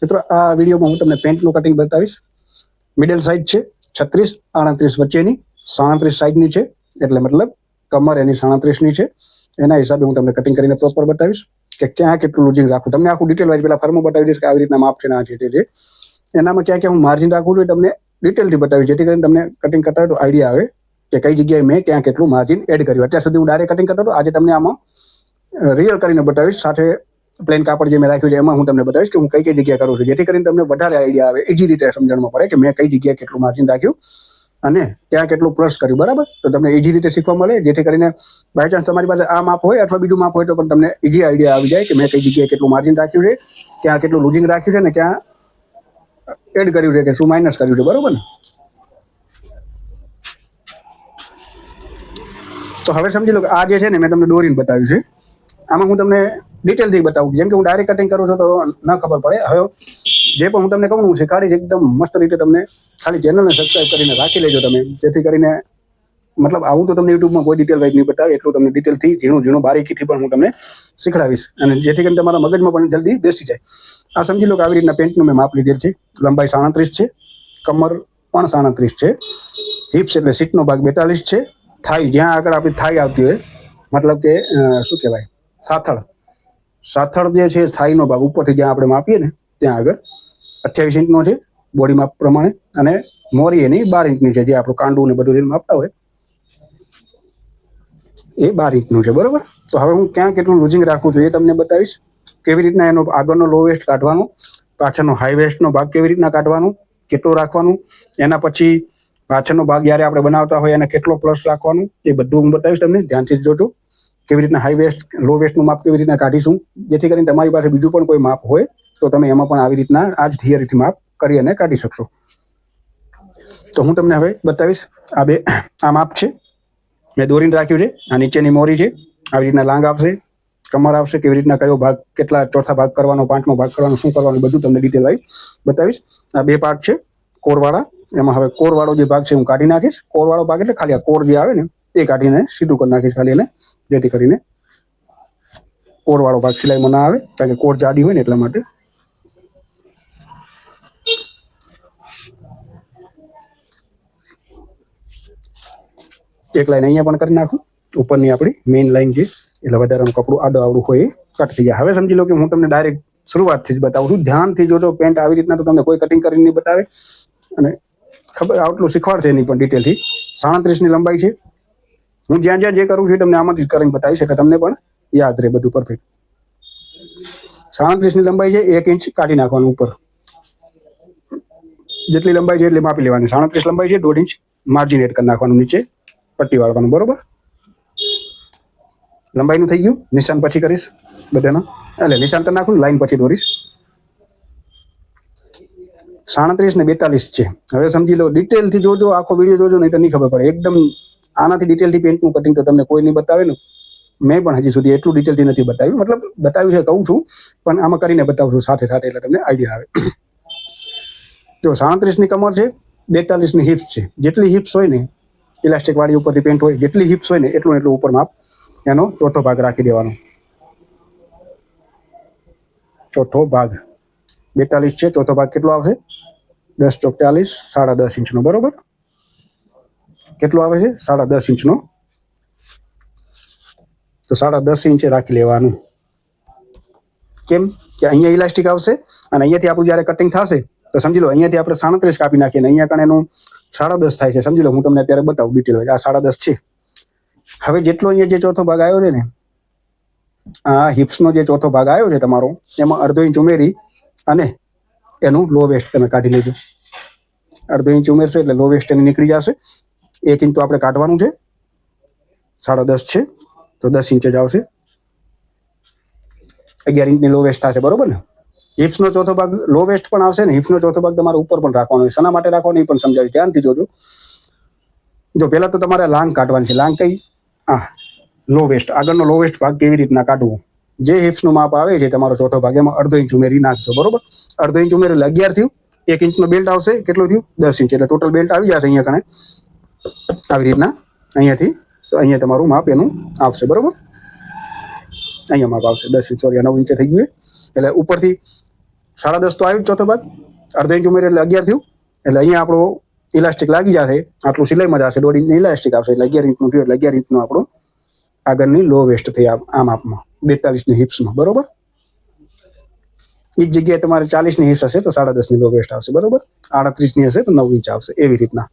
મિત્રો આ વિડીયોમાં હું તમને પેન્ટનું કટિંગ બતાવીશ. મિડલ સાઇઝ છે 36-38 વચ્ચેની, 37 સાઇઝની છે, એટલે મતલબ કમર એની 37ની છે. એના હિસાબે હું તમને કટિંગ કરીને પ્રોપર બતાવીશ કે ક્યાં કેટલું લૂઝિંગ રાખવું. તમને આખું ડિટેલ વાઇઝ પહેલાં ફર્મો બતાવી દઈશ કે આવી રીતના માપ છે ને આ છે તે છે. એનામાં ક્યાં ક્યાં હું માર્જિન રાખું છું એ તમને ડિટેલથી બતાવીશ, જેથી કરીને તમને કટિંગ કરતા હોય તો આઈડિયા આવે કે કઈ જગ્યાએ મેં ક્યાં કેટલું માર્જિન એડ કર્યું. અત્યાર સુધી હું ડાયરેક્ટ કટિંગ કરતો હતો, આજે તમને આમાં રિયલ કરીને બતાવીશ. સાથે પ્લેન કાપડ જે મેં રાખ્યું છે એમાં હું તમને બતાવીશ કે હું કઈ કઈ જગ્યાએ કરું છું, જેથી કરીને તમને વધારે આઈડિયા આવે, ઇઝી રીતે સમજણમાં પડે કે મેં કઈ જગ્યાએ કેટલું માર્જિન રાખ્યું અને ત્યાં કેટલું પ્લસ કર્યું. બરાબર, તો તમને ઇઝી રીતે શીખવા મળે, જેથી કરીને બાય ચાન્સ તમારી પાસે આ માપ હોય અથવા બીજું માપ હોય તો પણ તમને ઇઝી આઈડિયા આવી જાય કે મેં કઈ જગ્યાએ કેટલું માર્જિન રાખ્યું છે, ક્યાં કેટલું લૂઝિંગ રાખ્યું છે ને ક્યાં એડ કર્યું છે કે શું માઇનસ કર્યું છે. બરોબર ને? તો હવે સમજી લો કે આ જે છે ને મેં તમને દોરીને બતાવ્યું છે. આમાં હું તમને ડિટેલથી બતાવું, જેમ કે હું ડાયરેક્ટ કટિંગ કરું છું તો ન ખબર પડે. હવે જે પણ હું તમને કહું હું શીખવાડીશ એકદમ મસ્ત રીતે. તમને ખાલી ચેનલને સબસ્ક્રાઈબ કરીને રાખી લેજો તમે, જેથી કરીને મતલબ આવું તો તમને યુટ્યુબમાં કોઈ ડિટેલ વાઇઝ નહીં બતાવે, એટલું તમને ડિટેલથી ઝીણું બારીકીથી પણ હું તમને શીખડાવીશ, અને જેથી કરીને તમારા મગજમાં પણ જલ્દી બેસી જાય. આ સમજી લો કે આવી રીતના પેન્ટનું મેં માપ લીધેલ છે. લંબાઈ 37 છે, કમર પણ 37 છે, હિપ્સ એટલે સીટનો ભાગ 42 છે, થાઈ જ્યાં આગળ આપણી થાઈ આવતી હોય, મતલબ કે શું કહેવાય, સાથળ જે છે થાઈનો ભાગ ઉપરથી જ્યાં આપણે માપીએ ને ત્યાં આગળ 28 ઇંચનો છે બોડી માપ પ્રમાણે, અને મોરી એની 12 ઇંચની છે. જે આપણું કાંડું ને બધું માપતા હોય એ 12 ઇંચનું છે. બરોબર, તો હવે હું ક્યાં કેટલું લૂઝિંગ રાખવું છું એ તમને બતાવીશ. કેવી રીતના એનો આગળનો લો વેસ્ટ કાઢવાનો, પાછળનો હાઈ વેસ્ટનો ભાગ કેવી રીતના કાઢવાનું, કેટલું રાખવાનું, એના પછી પાછળનો ભાગ જ્યારે આપણે બનાવતા હોય એને કેટલો પ્લસ રાખવાનું, એ બધું હું બતાવીશ તમને. ધ્યાનથી જોજો કેવી રીતના હાઈ વેસ્ટ લો વેસ્ટનું માપ કેવી રીતના કાઢીશું, જેથી કરીને તમારી પાસે બીજું પણ કોઈ માપ હોય તો તમે એમાં પણ આવી રીતના આ જ થિયરીથી માપ કરી અને કાઢી શકશો. તો હું તમને હવે બતાવીશ. આ માપ છે, મેં દોરીને રાખ્યું છે. આ નીચેની મોરી છે, આવી રીતના લાંગ આવશે, કમર આવશે, કેવી રીતના કયો ભાગ, કેટલા ચોથા ભાગ કરવાનો, પાંચમો ભાગ કરવાનો, શું કરવાનું, બધું તમને ડિટેલ વાઇઝ બતાવીશ. આ 2 પાર્ટ છે કોરવાળા. એમાં હવે કોરવાળો જે ભાગ છે હું કાઢી નાખીશ. કોરવાળો ભાગ એટલે ખાલી આ કોર જે આવે ને એ કાઢીને સીધું કરી નાખીશ ખાલી એને, જેથી કરીને કોરવાળો ભાગ સિલાઈમાં ના આવે, કારણ કે કોર જાડી હોય ને એટલા માટે. એક લાઈન અહીંયા પણ કરી નાખું, ઉપરની આપણી મેઇન લાઈન છે, એટલે વધારાનું કપડું આડું આવડું હોય એ કટ થઈ જાય. હવે સમજી લો કે હું તમને ડાયરેક્ટ શરૂઆતથી જ બતાવું છું. ધ્યાનથી જોજો. પેન્ટ આવી રીતના તો તમને કોઈ કટિંગ કરીને નહીં બતાવે, અને ખબર આટલું શીખવાડશે નહીં પણ ડિટેલથી. 37ની લંબાઈ છે. હું જ્યાં જ્યાં જે કરું છું તમને આમાંથી જ કરીને બતાવીશ એટલે તમને પણ યાદ રહે બધું પરફેક્ટ. 37ની લંબાઈ છે, 1 ઇંચ કાઢી નાખવાનું ઉપર. જેટલી લંબાઈ છે એટલી માપી લેવાની. 37 લંબાઈ છે, 1.5 ઇંચ માર્જિન એડ કરી નાખવાનું, નીચે પટ્ટી વાળવાનું. બરોબર, લંબાઈનું થઈ ગયું. નિશાન પછી કરીશ બધાના, એટલે નિશાન કરી નાખું, લાઈન પછી દોરીશ. 37 ને 42 છે. હવે સમજી લો, ડિટેલથી જોજો, આખો વિડીયો જોજો, નહીં તો નહીં ખબર પડે. એકદમ આનાથી ડિટેલથી પેન્ટનું કટિંગ તો તમને કોઈ નહીં બતાવે ને. મેં પણ હજી સુધી એટલું ડિટેલથી નથી બતાવ્યું, મતલબ બતાવ્યું છે કહું છું, પણ આમાં કરીને બતાવું છું સાથે સાથે, એટલે તમને આઈડિયા આવે. જો 37ની કમર છે, 42ની હિપ્સ છે. જેટલી હિપ્સ હોય ને, ઇલાસ્ટિક વાળી ઉપરથી પેન્ટ હોય, જેટલી હિપ્સ હોય ને એટલું ઉપર માપ એનો ચોથો ભાગ રાખી દેવાનો. ચોથો ભાગ 42 છે, ચોથો ભાગ કેટલો આવશે? 10 ચોક 40, 10.5 ઇંચનો. બરોબર, કેટલો આવે છે? 10.5 ઇંચનો. તો 10.5 ઇંચે રાખી લેવાનું. કેમ કે અહીંયા ઇલાસ્ટિક આવશે અને અહીંયાથી આપણું જ્યારે કટિંગ થશે તો સમજી લો અહીંયાથી આપણે 37 કાપી નાખીએ ને અહીંયા કણ એનું 10.5 થાય છે. સમજી લો, હું તમને અત્યારે બતાવું ડિટેલ. આ 10.5 છે. હવે જેટલો અહીંયા જે ચોથો ભાગ આવ્યો છે ને, આ હિપ્સનો જે ચોથો ભાગ આવ્યો છે તમારો, એમાં 1/2 ઇંચ ઉમેરી અને એનું લો વેસ્ટ તમે કાઢી લેજો. 1/2 ઇંચ ઉમેરશો એટલે લો વેસ્ટ એની નીકળી જશે. 1 ઇંચ તો આપણે કાઢવાનું છે. 10.5 છે તો 10 ઇંચ જ આવશે. 11 ઇંચની લો વેસ્ટ થશે. બરોબર ને? હિપ્સનો ચોથો ભાગ લો વેસ્ટ પણ આવશે ને, હિપ્સનો ચોથો ભાગ તમારે ઉપર પણ રાખવાનો હોય. શેના માટે રાખવાનો એ પણ સમજાવી, ધ્યાનથી જોજો. જો પહેલા તો તમારે લાંગ કાઢવાની છે. લાંગ કઈ? લો વેસ્ટ, આગળનો લો વેસ્ટ ભાગ કેવી રીતના કાઢવું. જે હિપ્સનું માપ આવે છે તમારો ચોથો ભાગ, એમાં 1/2 ઇંચ ઉમેરી નાખજો. બરોબર, 1/2 ઇંચ ઉમેરી એટલે 11 થયું. 1 ઇંચનો બેલ્ટ આવશે, કેટલું થયું? 10 ઇંચ. એટલે ટોટલ બેલ્ટ આવી જશે અહીંયા કણે આવી રીતના અહીંયાથી. તો અહીંયા તમારું માપ એનું આવશે. બરોબર, અહીંયા માપ આવશે 10 ઇંચ, સોરી 9 ઇંચ થઈ ગયું. એટલે ઉપરથી 10.5 તો આવ્યું ચોથો ભાગ, અડધો ઇંચ ઉમેર એટલે 11 થયું. એટલે અહીંયા આપણો ઇલાસ્ટિક લાગી જશે, આટલું સિલાઈમાં જશે, 1.5 ઇંચની ઇલાસ્ટિક આવશે એટલે 11 ઇંચનું થયું. એટલે 11 ઇંચનું આપણું આગળની લો વેસ્ટ થઈ આ માપમાં 42ની હિપ્સમાં. બરોબર, એ જ જગ્યાએ તમારે 40ની હિપ્સ હશે તો 10.5ની લો વેસ્ટ આવશે. બરોબર, 38ની હશે તો 9 ઇંચ આવશે. એવી રીતના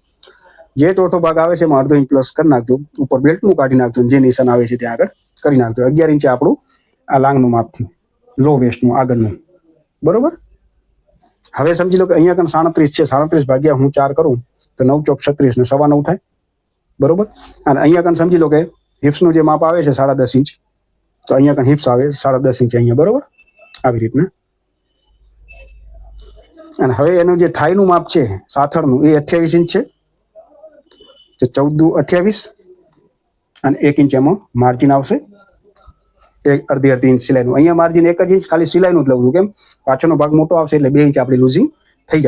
જે ચોથો ભાગ આવે છે એમાં અડધો ઇંચ પ્લસ કરી નાખજો, ઉપર બેલ્ટનું કાઢી નાખજો, જે નિશાન આવે છે ત્યાં આગળ કરી નાખજો. 11 ઇંચ આપણું આ લાંગનું માપ થયું, લો વેસ્ટનું આગળનું. બરોબર, હવે સમજી લો કે અહીંયા કણ 37 છે, 37 ભાગ્યા હું 4 કરું તો 9 ચોક 36 ને 9.25 થાય. બરોબર, અને અહીંયા કણ સમજી લો કે હિપ્સનું જે માપ આવે છે 10.5 ઇંચ, તો અહીંયા કણ હિપ્સ આવે 10.5 ઇંચ અહીંયા. બરોબર, આવી રીતના. અને હવે એનું જે થાઈનું માપ છે સાથળનું એ 28 ઇંચ છે, તો 14 દુ 28 અને 1 ઇંચ એમાં માર્જિન આવશે, અડધી ઇંચ સિલાઈનું. અહીંયા માર્જિન 1 જ ઇંચ ખાલી સિલાઈનું જ લઉં છું, કેમ પાછળનો ભાગ મોટો આવશે એટલે 2 ઇંચ આપણી લૂઝિંગ થઈ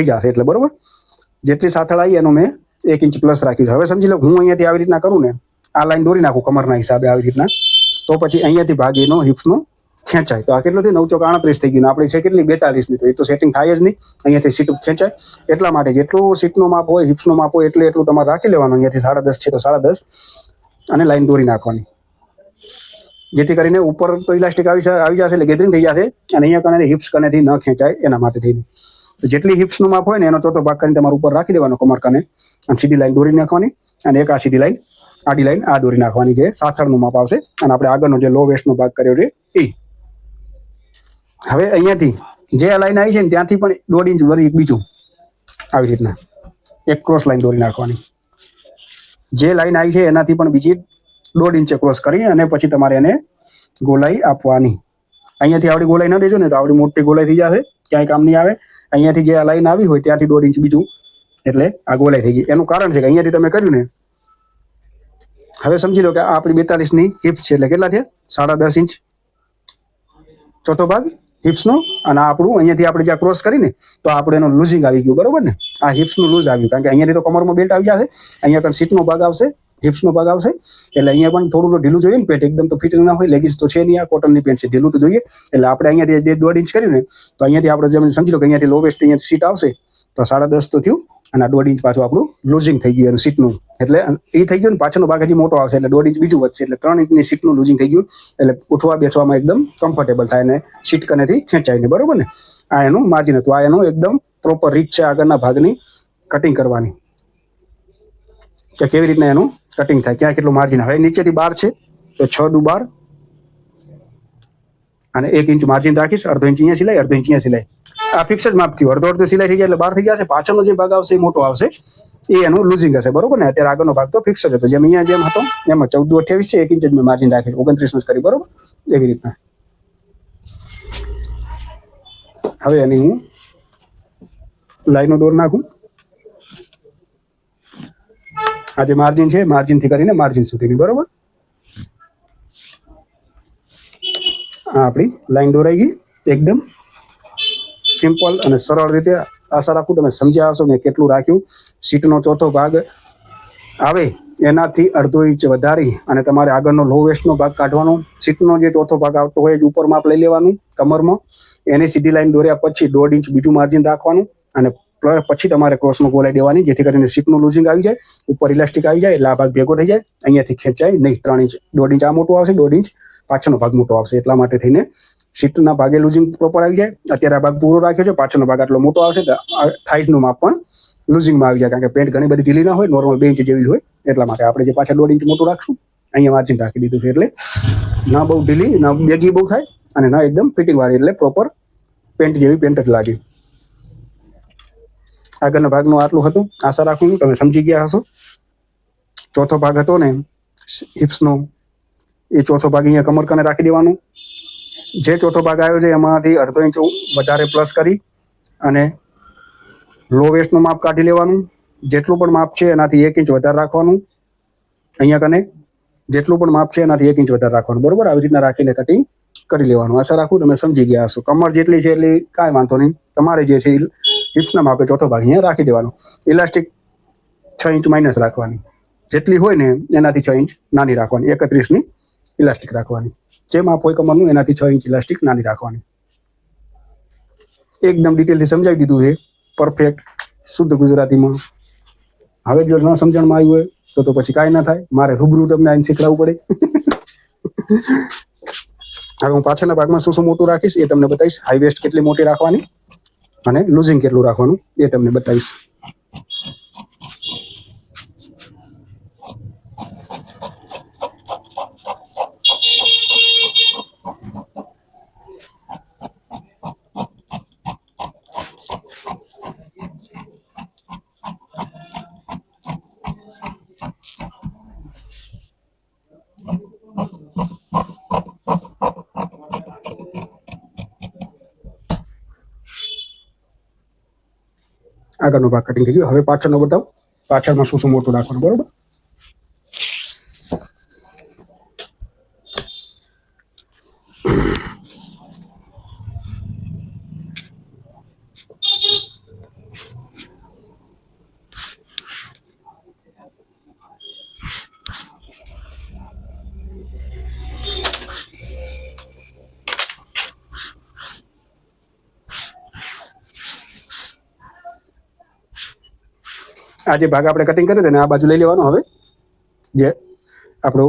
જશે એટલે. બરોબર, જેટલી સાથળ આવી એનું મેં 1 ઇંચ પ્લસ રાખ્યું છે. હવે સમજી લો હું અહીંયાથી આવી રીતના કરું ને, આ લાઈન દોરી નાખું કમરના હિસાબે આવી રીતના, તો પછી અહીંયાથી ભાગ એનો હિપ્સનો ખેંચાય. તો આ કેટલું થયું? 9 ચોક 38 થઈ ગયું. આપણે છે કેટલી 42ની, તો એ તો સેટિંગ થાય જ નહીં, અહીંયાથી સીટ ખેંચાય. એટલા માટે જેટલું સીટનું માપ હોય, હિપ્સનું માપ હોય એટલું તમારે રાખી લેવાનું. અહીંયાથી 10.5 છે તો 10.5 અને લાઈન દોરી નાખવાની, જેથી કરીને ઉપર તો ઇલાસ્ટિક આવી જશે એટલે ગેધરિંગ થઈ જશે, અને અહીંયા કને હિપ્સ કનેથી ન ખેંચાય એના માટે થઈને. તો જેટલી હિપ્સનું માપ હોય ને એનો ચોથો ભાગ કરીને તમારે ઉપર રાખી દેવાનો કમર કને, અને સીધી લાઈન દોરી નાખવાની, અને એક આ સીધી લાઈન આડી લાઈન આ દોરી નાખવાની, જે સાથળનું માપ આવશે. અને આપણે આગળનો જે લો વેસ્ટનો ભાગ કર્યો છે એ. હવે અહીંયાથી જે આ લાઈન આવી છે ને ત્યાંથી પણ 1.5 ઇંચ વળી બીજું આવી રીતના એક ક્રોસ લાઈન દોરી નાખવાની. જે લાઈન આવી છે એનાથી પણ બીજી 1.5 ઇંચે ક્રોસ કરી અને પછી તમારે એને ગોલાઈ આપવાની. અહીંયાથી આવડી ગોલાઈ ન દેજો ને તો આવડી મોટી ગોલાઈ થઈ જશે, ક્યાંય કામ નહીં આવે. અહીંયાથી જે આ લાઈન આવી હોય ત્યાંથી 1.5 ઇંચ બીજું, એટલે આ ગોલાઈ થઈ ગઈ. એનું કારણ છે કે અહીંયાથી તમે કર્યું ને, હવે સમજી લો કે આ આપણી 42ની હિપ્સ છે એટલે કેટલા થયા? 10.5 ઇંચ ચોથો ભાગ હિપ્સનો, અને આપણું અહીંયાથી આપણે જ્યાં ક્રોસ કરીને તો આપણે એનું લૂઝિંગ આવી ગયું. બરોબર ને, આ હિપ્સનું લૂઝ આવ્યું, કારણ કે અહીંયાથી તો કમરમાં બેલ્ટ આવી જશે, અહીંયા પણ સીટનો ભાગ આવશે, હિપ્સનો ભાગ આવશે, એટલે અહીંયા પણ થોડું ઢીલું જોઈએ ને પેન્ટ, એકદમ તો ફિટ ના હોય. લેગીસ તો છે નહીં, આ કોટનની પેન્ટ છે, ઢીલું તો જોઈએ. એટલે આપણે અહીંયાથી 1.5 ઇંચ કર્યું ને તો અહીંયાથી આપણે જેમ સમજી લો કે અહીંયાથી લો વેસ્ટ અહીંયા સીટ આવશે તો 10.5 તો થયું, અને 1.5 ઇંચ પાછું આપણું લૂઝિંગ થઈ ગયું એનું સીટનું, એટલે એ થઈ ગયું ને. પાછળનો ભાગ હજી મોટો આવશે એટલે 1.5 ઇંચ બીજું વધશે, એટલે 3 ઇંચની સીટનું લૂઝિંગ થઈ ગયું, એટલે ઉઠવા બેસવામાં એકદમ કમ્ફર્ટેબલ થાય ને સીટ કનેથી ખેંચાય ને. બરોબર ને, આ એનું માર્જિન હતું. આ એનું એકદમ પ્રોપર રીત છે આગળના ભાગની કટિંગ કરવાની, કે કેવી રીતના એનું કટિંગ થાય, ક્યાં કેટલું માર્જિન. હવે નીચેથી 12 છે તો 6 દુ 12 અને 1 ઇંચ માર્જિન રાખીશ. અડધો ઇંચ અહીંયા સિલાઈ, અડધો ઇંચ અહીંયા સિલાઈ. આ ફિક્સ જ માપ થયું, અડધો સિલાઈ થઈ જાય એટલે 12 થઈ જશે. પાછળનો જે ભાગ આવશે એ મોટો આવશે, એ એનું લૂઝિંગ હશે. બરોબર ને, અત્યારે આગળનો ભાગ તો ફિક્સ જ હતો, જેમ અહીંયા જેમ હતો એમાં 14 દુ 28 છે, 1 ઇંચ જ મેં માર્જિન રાખેલું, 29 કરી. બરોબર, એવી રીતના. હવે એની હું લાઈનો દોર નાખું. આ જે માર્જિન છે, માર્જિનથી કરીને માર્જિન સુધીની. બરોબર, આ આપણી લાઈન દોરાઈ ગઈ એકદમ સિમ્પલ અને સરળ રીતે. આશા રાખું તમે સમજ્યા હશો મેં કેટલું રાખ્યું. સીટનો ચોથો ભાગ આવે એનાથી અડધો ઇંચ વધારી અને તમારે આગળનો લો વેસ્ટનો ભાગ કાઢવાનો. સીટનો જે ચોથો ભાગ આવતો હોય એ ઉપર માપ લઈ લેવાનું કમરમાં, એની સીધી લાઈન દોર્યા પછી 1.5 ઇંચ બીજું માર્જિન રાખવાનું, અને પછી તમારે ક્રોસમાં ગોલાઈ દેવાની, જેથી કરીને સીટનું લૂઝિંગ આવી જાય, ઉપર ઇલાસ્ટિક આવી જાય એટલે આ ભાગ ભેગો થઈ જાય, અહીંયાથી ખેંચાય નહીં. 3 ઇંચ 1.5 ઇંચ આ મોટું આવશે, 1.5 ઇંચ પાછળનો ભાગ મોટો આવશે, એટલા માટે થઈને સીટના ભાગે લૂઝિંગ પ્રોપર આવી જાય. અત્યારે આ ભાગ પૂરો રાખ્યો છે, પાછળનો ભાગ આટલો મોટો આવશે તો થાઈસનું માપ પણ લૂઝિંગમાં આવી જાય, કારણ કે પેન્ટ ઘણી બધી ઢીલી ના હોય, નોર્મલ 2 ઇંચ જેવી હોય. એટલા માટે આપણે જે પાછળ 1.5 ઇંચ મોટું રાખશું, અહીંયા માર્જિન રાખી દીધું છે, એટલે ના બહુ ઢીલી ના બેગી બહુ થાય, અને ના એકદમ ફિટિંગ વાળી, એટલે પ્રોપર પેન્ટ જેવી પેન્ટ જ લાગે. આગળના ભાગનું આટલું હતું. આશા રાખું તમે સમજી ગયા હશો. ચોથો ભાગ હતો ને હિપ્સનો, એ ચોથો ભાગ અહીંયા કમર કને રાખી દેવાનો. જે ચોથો ભાગ આવ્યો છે એમાંથી અડધો ઇંચ વધારે પ્લસ કરી અને લો વેસ્ટનું માપ કાઢી લેવાનું. જેટલું પણ માપ છે એનાથી 1 ઇંચ વધારે રાખવાનું. અહીંયા કને જેટલું પણ માપ છે એનાથી 1 ઇંચ વધારે રાખવાનું. બરોબર, આવી રીતના રાખીને કટિંગ કરી લેવાનું. આશા રાખું તમે સમજી ગયા હશો. કમર જેટલી છે એટલી કાંઈ વાંધો નહીં, તમારે જે છે હિપ્સના માપે ચોથો ભાગ અહીંયા રાખી દેવાનો. ઇલાસ્ટિક 6 ઇંચ માઇનસ રાખવાની, જેટલી હોય ને એનાથી 6 ઇંચ નાની રાખવાની. 31ની ઇલાસ્ટિક રાખવાની, જે માપ હોય કમરનું એનાથી 6 ઇંચ ઇલાસ્ટિક નાની રાખવાની. એકદમ ડિટેલથી સમજાવી દીધું છે પરફેક્ટ શુદ્ધ ગુજરાતીમાં. હવે જો ન સમજણમાં આવ્યું હોય તો પછી કાંઈ ના થાય, મારે રૂબરૂ તમને આઈને શીખડાવવું પડે. હવે હું પાછળના ભાગમાં શું શું મોટું રાખીશ એ તમને બતાવીશ. હાઈ વેસ્ટ કેટલી મોટી રાખવાની અને લૂઝિંગ કેટલું રાખવાનું એ તમને બતાવીશ. આગળનો ભાગ કટિંગ થઈ ગયો. હવે પાછળનો બતાવ, પાછળમાં શું શું મોટું રાખવાનું. બરોબર. આ જે ભાગ આપણે કટિંગ કર્યો ને આ બાજુ લઈ લેવાનો. હવે જે આપણો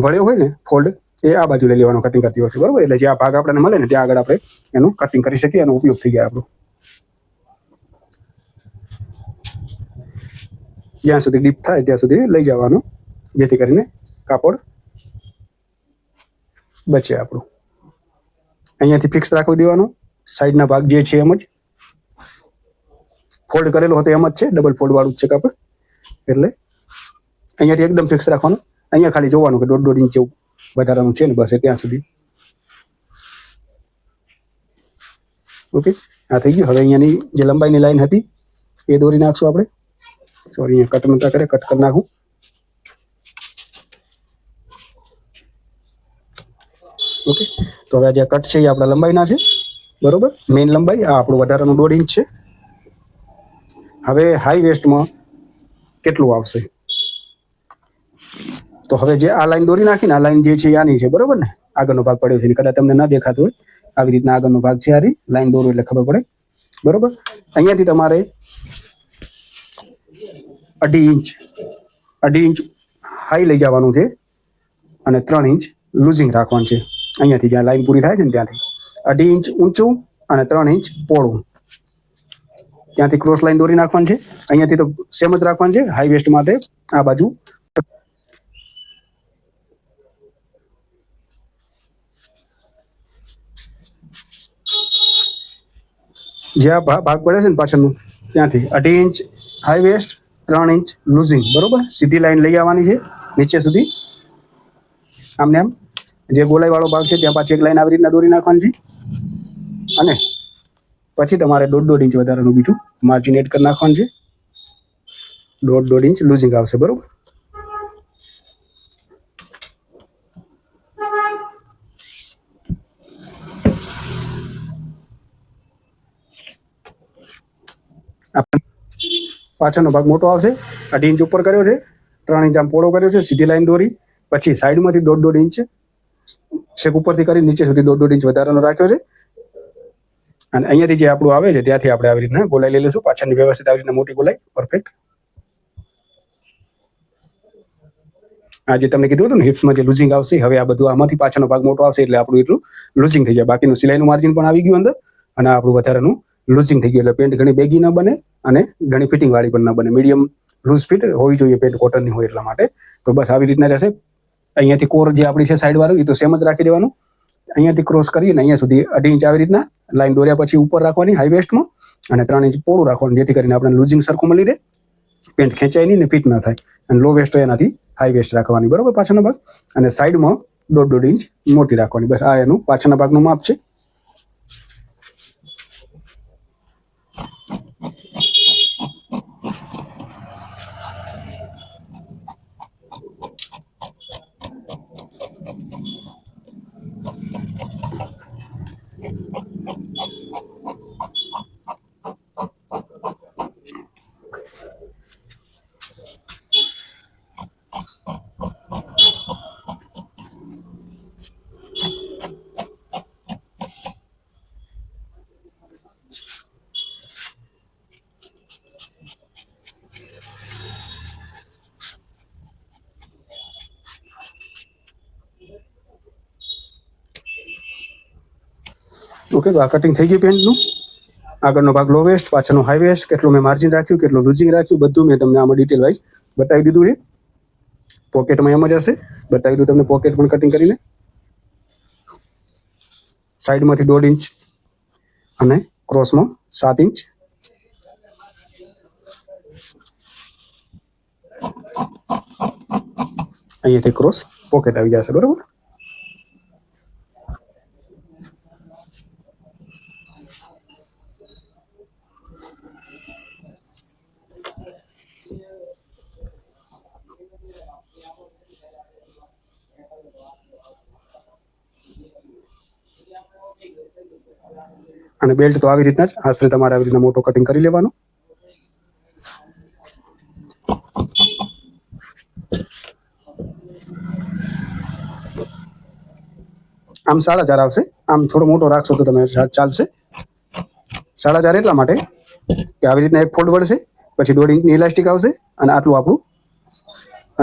વળ્યો હોય ને ફોલ્ડ એ આ બાજુ લઈ લેવાનો કટિંગ કરતી વખતે. બરોબર. એટલે જે આ ભાગ આપણને મળે ને ત્યાં આગળ આપણે એનું કટિંગ કરી શકીએ, એનો ઉપયોગ થઈ જાય આપણો. જ્યાં સુધી ડીપ થાય ત્યાં સુધી લઈ જવાનો, જેથી કરીને કાપડ બચે આપણું. અહીંયાથી ફિક્સ રાખી દેવાનું. સાઈડના ભાગ જે છે એમ જ ફોલ્ડ કરેલો હતો એમ જ છે, ડબલ ફોલ્ડ વાળું જ છે કાપડ. એટલે અહીંયાથી એકદમ ફિક્સ રાખવાનું. અહીંયા ખાલી જોવાનું કે 1.5 ઇંચ જેવું વધારાનું છે ને, બસ ત્યાં સુધી. ઓકે, આ થઈ ગયું. હવે અહીંયાની જે લંબાઈની લાઈન હતી એ દોરી નાખશું આપણે. સોરી, અહીંયા કટ નતા કરે, કટ કરી નાખું. ઓકે, તો હવે જે કટ છે એ આપણા લંબાઈના છે. બરોબર. મેઇન લંબાઈ આ આપણું વધારાનું 1.5 ઇંચ છે. હવે હાઈ વેસ્ટમાં કેટલું આવશે તો હવે જે આ લાઈન દોરી નાખીને, આ લાઈન જે છે આની છે. બરોબર ને, આગળનો ભાગ પડ્યો છે, કદાચ તમને ન દેખાતો હોય. આવી રીતના આગળનો ભાગ છે, આ લાઈન દોરો એટલે ખબર પડે. બરોબર. અહીંયાથી તમારે 2.5 ઇંચ હાઈ લઈ જવાનું છે અને 3 ઇંચ લૂઝિંગ રાખવાનું છે. અહીંયાથી જ્યાં લાઈન પૂરી થાય છે ને ત્યાંથી 2.5 ઇંચ ઊંચું અને 3 ઇંચ પહોળું, ત્યાંથી ક્રોસ લાઈન દોરી નાખવાની છે. અહીંયાથી તો સેમ જ રાખવાનું છે હાઈ વેસ્ટ માટે. આ બાજુ જે આ ભાગ પડે છે ને પાછળનું, ત્યાંથી 2.5 ઇંચ હાઈ વેસ્ટ, 3 ઇંચ લૂઝિંગ. બરોબર. સીધી લાઈન લઈ આવવાની છે નીચે સુધી. આમને આમ જે ગોલાઈ વાળો ભાગ છે ત્યાં પાછી એક લાઈન આવી રીતના દોરી નાખવાની છે. અને પછી તમારે 1.5 ઇંચ વધારાનું બીજું માર્જિન એડ કરી નાખવાનું છે. 1.5 ઇંચ લૂઝિંગ આવશે. બરોબર. પાછળનો ભાગ મોટો આવશે. 2.5 ઇંચ ઉપર કર્યો છે, 3 ઇંચ આમ પહોળો કર્યો છે. સીધી લાઈન દોરી, પછી સાઈડમાંથી 1.5 ઇંચ છેક ઉપરથી કરી નીચે સુધી 1.5 ઇંચ વધારાનો રાખ્યો છે. અને અહીંયાથી જે આપણું આવે છે ત્યાંથી આપણે આવી રીતના ગોલાઈ લઈ લઈશું. પાછળની વ્યવસ્થિત આવી રીતના મોટી ગોલાઈ. પરફેક્ટ. આ જે તમને કીધું હતું ને હિપ્સમાં જે લૂઝિંગ આવશે, હવે આ બધું આમાંથી પાછળનો ભાગ મોટો આવશે એટલે આપણું એટલું લૂઝિંગ થઈ જાય. બાકીનું સિલાઈનું માર્જિન પણ આવી ગયું અંદર અને આપણું વધારાનું લૂઝિંગ થઈ ગયું. એટલે પેન્ટ ઘણી બેગી ન બને અને ઘણી ફિટિંગ વાળી પણ ન બને. મીડિયમ લૂઝ ફિટ હોવી જોઈએ પેન્ટ, કોટનની હોય એટલા માટે. તો બસ આવી રીતના રહેશે. અહીંયાથી કોર જે આપણી છે સાઈડ વાળું એ તો સેમ જ રાખી દેવાનું. અહીંયાથી ક્રોસ કરીને અહીંયા સુધી 2.5 ઇંચ આવી રીતના લાઈન દોર્યા પછી ઉપર રાખવાની હાઈ વેસ્ટમાં અને 3 ઇંચ પોળું રાખવાનું, જેથી કરીને આપણે લૂઝિંગ સરખું મળી રહે, પેન્ટ ખેંચાય નહીં ને ફિટ ના થાય. અને લો વેસ્ટ એનાથી હાઈ વેસ્ટ રાખવાની. બરોબર. પાછળનો ભાગ અને સાઈડમાં 1.5 ઇંચ મોટી રાખવાની. બસ આ એનું પાછળના ભાગનું માપ છે. ઓકે, તો આ કટિંગ થઈ ગયું પેન્ટનું. આગળનો ભાગ લો વેસ્ટ, પાછળનો હાઈ વેસ્ટ, કેટલું મેં માર્જિન રાખ્યું, કેટલું લૂઝિંગ રાખ્યું, બધું મેં તમને આમાં ડિટેલ વાઇઝ બતાવી દીધું છે. પોકેટમાં એમ જ હશે, બતાવી દઉં તમને પોકેટ પણ કટિંગ કરીને. સાઈડમાંથી 1.5 ઇંચ અને ક્રોસમાં 7 ઇંચ. અહીંયાથી ક્રોસ પોકેટ આવી જશે, બરોબર. અને બેલ્ટ તો આવી રીતના જ આશરે તમારે આવી રીતના મોટો કટિંગ કરી લેવાનો. આમ 4.5 આવશે, આમ થોડો મોટો રાખશો તો તમે ચાલશે. 4.5 એટલા માટે કે આવી રીતના એક ફોલ્ડ વળશે, પછી 1.5 ઇંચની ઇલાસ્ટિક આવશે અને આટલું આપણું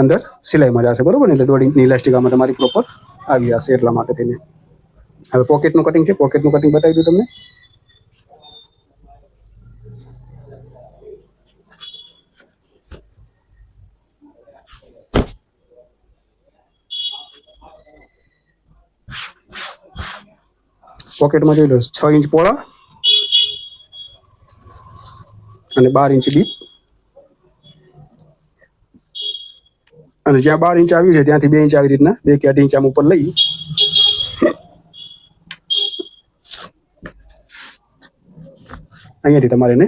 અંદર સિલાઈમાં જશે, બરોબર ને. એટલે 1.5 ઇંચની ઇલાસ્ટિક આમાં તમારી પ્રોપર આવી જશે, એટલા માટે થઈને. હવે પોકેટનું કટિંગ છે, પોકેટનું કટિંગ બતાવી દઉં તમને. પોકેટમાં જોઈ લો 6 ઇંચ પહોળા અને 12 ઇંચ ડીપ. અને જ્યાં 12 ઇંચ આવ્યું છે ત્યાંથી 2 ઇંચ આવી રીતના 2 કે 2.5 ઇંચ આમ ઉપર લઈ અહીંયાથી તમારે એને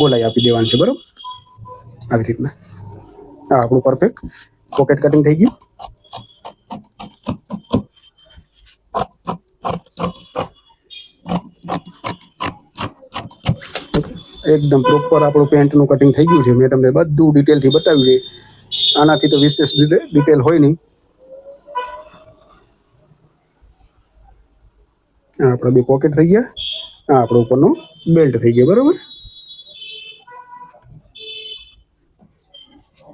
ગોલાઈ આપી દેવાની છે, બરોબર. આવી રીતના આ આપણું પરફેક્ટ પોકેટ કટિંગ થઈ ગયું. એકદમ પ્રોપર આપણું પેન્ટનું કટિંગ થઈ ગયું છે. મેં તમને બધું ડિટેલથી બતાવ્યું છે. આનાથી તો વિશેષ ડિટેલ હોય નહીં. આ આપણા 2 પોકેટ થઈ ગયા, આ આપણો ઉપરનો બેલ્ટ થઈ ગયો, બરોબર.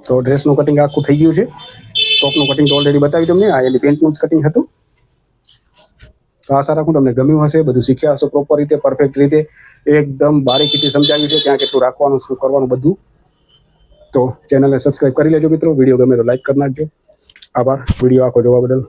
તો ડ્રેસનું કટિંગ આખું થઈ ગયું છે. ટોપનું કટિંગ તો ઓલરેડી બતાવી તમને, આ એની પેન્ટનું જ કટિંગ હતું. તો આશા રાખું તમને ગમ્યું હશે, બધું શીખ્યા હશો પ્રોપર રીતે, પરફેક્ટ રીતે, એકદમ બારીકીથી સમજાવ્યું છે ક્યાં કેટલું રાખવાનું, શું કરવાનું બધું. તો ચેનલને સબસ્ક્રાઈબ કરી લેજો મિત્રો. વિડીયો ગમે તો લાઈક કરી નાખજો. આભાર વિડીયો આખો જોવા બદલ.